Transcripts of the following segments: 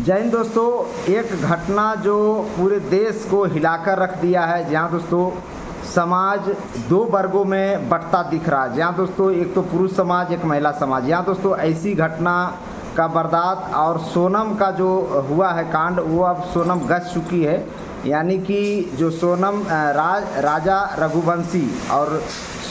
जय हिंद दोस्तों। एक घटना जो पूरे देश को हिलाकर रख दिया है, जहाँ दोस्तों समाज दो वर्गों में बंटता दिख रहा है। जहाँ दोस्तों एक तो पुरुष समाज, एक महिला समाज। यहाँ दोस्तों ऐसी घटना का बर्दाश्त और सोनम का जो हुआ है कांड, वो अब सोनम गस चुकी है। यानी कि जो सोनम राजा रघुवंशी और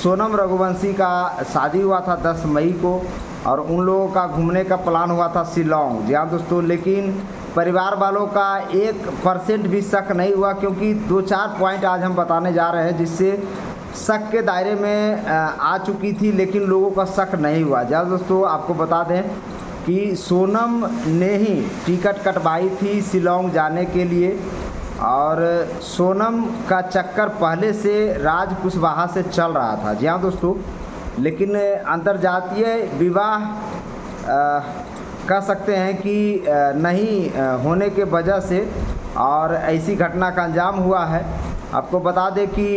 सोनम रघुवंशी का शादी हुआ था 10 मई को, और उन लोगों का घूमने का प्लान हुआ था शिलोंग। जी हाँ दोस्तों, लेकिन परिवार वालों का 1% भी शक नहीं हुआ, क्योंकि 2-4 पॉइंट आज हम बताने जा रहे हैं जिससे शक के दायरे में आ चुकी थी, लेकिन लोगों का शक नहीं हुआ। जी हाँ दोस्तों, आपको बता दें कि सोनम ने ही टिकट कटवाई थी शिलोंग जाने के लिए, और सोनम का चक्कर पहले से राज कुशवाहा से चल रहा था। जी हाँ दोस्तों, लेकिन अंतर्जातीय विवाह कह सकते हैं कि नहीं होने के वजह से और ऐसी घटना का अंजाम हुआ है। आपको बता दें कि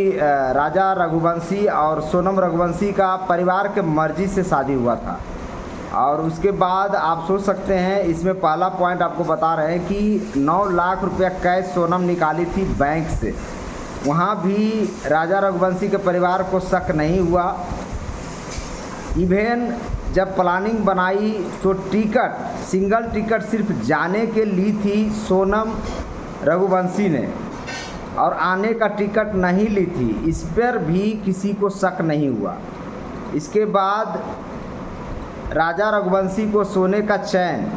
राजा रघुवंशी और सोनम रघुवंशी का परिवार के मर्जी से शादी हुआ था, और उसके बाद आप सोच सकते हैं, इसमें पहला पॉइंट आपको बता रहे हैं कि 9 लाख रुपया कैश सोनम निकाली थी बैंक से। वहाँ भी राजा रघुवंशी के परिवार को शक नहीं हुआ। इवेन जब प्लानिंग बनाई तो सिंगल टिकट सिर्फ जाने के ली थी सोनम रघुवंशी ने, और आने का टिकट नहीं ली थी। इस पर भी किसी को शक नहीं हुआ। इसके बाद राजा रघुवंशी को सोने का चैन,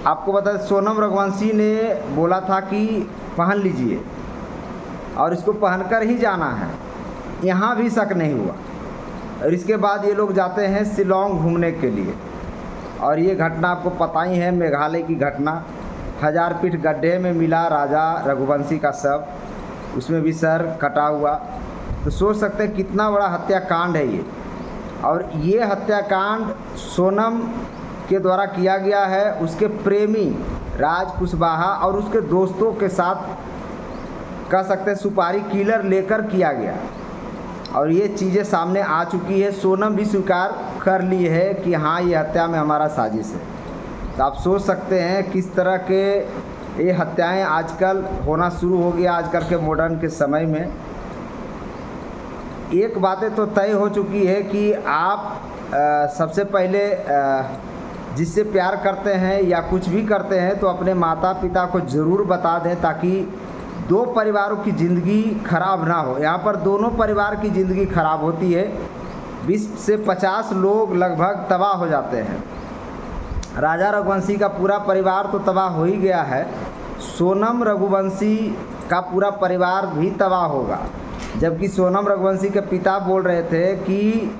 आपको बता, सोनम रघुवंशी ने बोला था कि पहन लीजिए और इसको पहनकर ही जाना है। यहाँ भी शक नहीं हुआ। और इसके बाद ये लोग जाते हैं शिलोंग घूमने के लिए, और ये घटना आपको पता ही है, मेघालय की घटना। 1000 फीट गड्ढे में मिला राजा रघुवंशी का शव, उसमें भी सर कटा हुआ। तो सोच सकते हैं कितना बड़ा हत्याकांड है ये। और ये हत्याकांड सोनम के द्वारा किया गया है, उसके प्रेमी राज कुशवाहा और उसके दोस्तों के साथ, कह सकते हैं सुपारी किलर लेकर किया गया। और ये चीज़ें सामने आ चुकी है। सोनम भी स्वीकार कर ली है कि हाँ, ये हत्या में हमारा साजिश है। तो आप सोच सकते हैं किस तरह के ये हत्याएं आजकल होना शुरू हो गया, आजकल के मॉडर्न के समय में। एक बातें तो तय हो चुकी है कि आप सबसे पहले जिससे प्यार करते हैं या कुछ भी करते हैं तो अपने माता पिता को ज़रूर बता दें, ताकि दो परिवारों की ज़िंदगी खराब ना हो। यहाँ पर दोनों परिवार की ज़िंदगी खराब होती है। 20 से 50 लोग लगभग तबाह हो जाते हैं। राजा रघुवंशी का पूरा परिवार तो तबाह हो ही गया है, सोनम रघुवंशी का पूरा परिवार भी तबाह होगा। जबकि सोनम रघुवंशी के पिता बोल रहे थे कि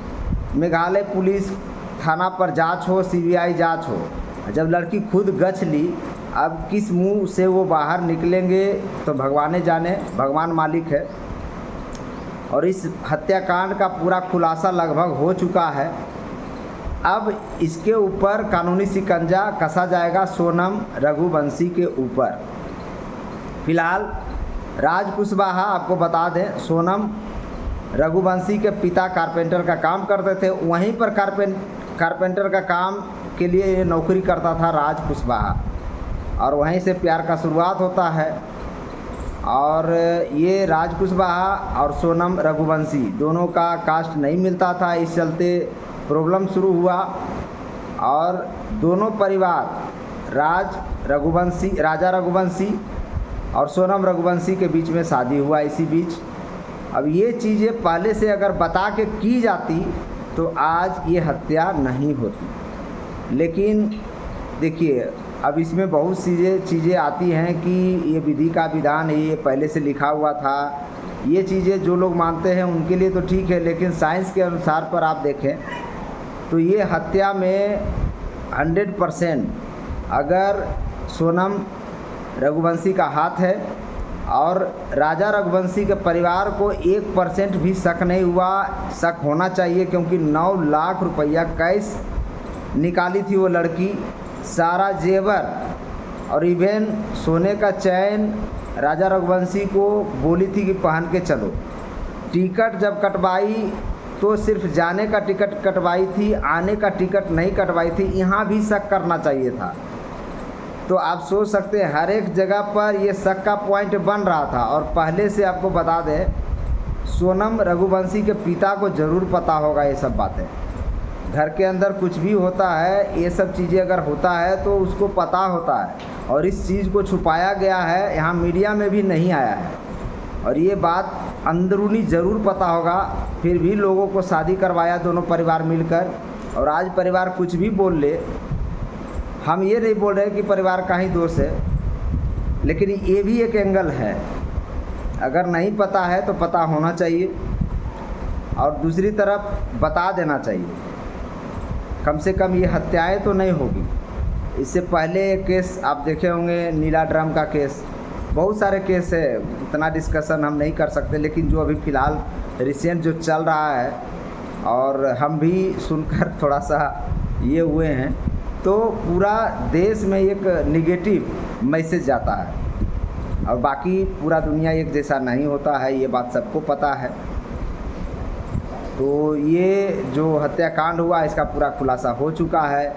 मेघालय पुलिस थाना पर जांच हो, CBI जांच हो। जब लड़की खुद गच ली, अब किस मुंह से वो बाहर निकलेंगे तो भगवान जाने, भगवान मालिक है। और इस हत्याकांड का पूरा खुलासा लगभग हो चुका है। अब इसके ऊपर कानूनी शिकंजा कसा जाएगा सोनम रघुवंशी के ऊपर। फिलहाल राज कुशवाहा, आपको बता दें, सोनम रघुवंशी के पिता कारपेंटर का काम करते थे। वहीं पर कारपेंटर का काम के लिए ये नौकरी करता था राज कुशवाहा, और वहीं से प्यार का शुरुआत होता है। और ये राज कुशवाहा और सोनम रघुवंशी दोनों का कास्ट नहीं मिलता था, इस चलते प्रॉब्लम शुरू हुआ। और दोनों परिवार राजा रघुवंशी और सोनम रघुवंशी के बीच में शादी हुआ इसी बीच। अब ये चीज़ें पहले से अगर बता के की जाती तो आज ये हत्या नहीं होती। लेकिन देखिए, अब इसमें बहुत सी चीज़ें आती हैं कि ये विधि का विधान है, ये पहले से लिखा हुआ था। ये चीज़ें जो लोग मानते हैं उनके लिए तो ठीक है, लेकिन साइंस के अनुसार पर आप देखें तो ये हत्या में 100% अगर सोनम रघुवंशी का हाथ है, और राजा रघुवंशी के परिवार को 1% भी शक नहीं हुआ। शक होना चाहिए, क्योंकि 9 लाख रुपया कैश निकाली थी वो लड़की, सारा जेवर और इवेन सोने का चैन राजा रघुवंशी को बोली थी कि पहन के चलो। टिकट जब कटवाई तो सिर्फ जाने का टिकट कटवाई थी, आने का टिकट नहीं कटवाई थी। यहाँ भी शक करना चाहिए था। तो आप सोच सकते हैं हर एक जगह पर ये शक का पॉइंट बन रहा था। और पहले से आपको बता दें, सोनम रघुवंशी के पिता को ज़रूर पता होगा ये सब बातें। घर के अंदर कुछ भी होता है, ये सब चीज़ें अगर होता है तो उसको पता होता है, और इस चीज़ को छुपाया गया है, यहाँ मीडिया में भी नहीं आया है। और ये बात अंदरूनी ज़रूर पता होगा, फिर भी लोगों को शादी करवाया दोनों परिवार मिलकर। और आज परिवार कुछ भी बोल ले, हम ये नहीं बोल रहे कि परिवार का ही दोष है, लेकिन ये भी एक एंगल है। अगर नहीं पता है तो पता होना चाहिए, और दूसरी तरफ बता देना चाहिए। कम से कम ये हत्याएं तो नहीं होगी। इससे पहले एक केस आप देखे होंगे, नीला ड्रम का केस, बहुत सारे केस है, इतना डिस्कशन हम नहीं कर सकते। लेकिन जो अभी फ़िलहाल रिसेंट जो चल रहा है, और हम भी सुनकर थोड़ा सा ये हुए हैं, तो पूरा देश में एक नेगेटिव मैसेज जाता है। और बाकी पूरा दुनिया एक जैसा नहीं होता है, ये बात सबको पता है। तो ये जो हत्याकांड हुआ, इसका पूरा खुलासा हो चुका है।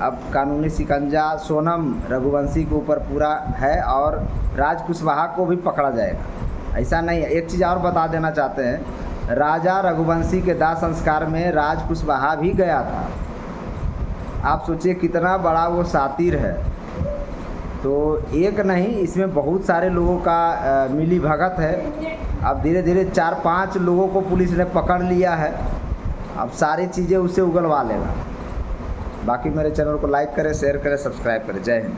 अब कानूनी शिकंजा सोनम रघुवंशी के ऊपर पूरा है, और राज कुशवाहा को भी पकड़ा जाएगा। ऐसा नहीं है। एक चीज़ और बता देना चाहते हैं, राजा रघुवंशी के दाह संस्कार में राज कुशवाहा भी गया था। आप सोचिए कितना बड़ा वो सातिर है। तो एक नहीं, इसमें बहुत सारे लोगों का मिली भगत है। अब धीरे धीरे 4-5 लोगों को पुलिस ने पकड़ लिया है। अब सारी चीज़ें उससे उगलवा लेगा। बाकी मेरे चैनल को लाइक करें, शेयर करें, सब्सक्राइब करें। जय हिंद।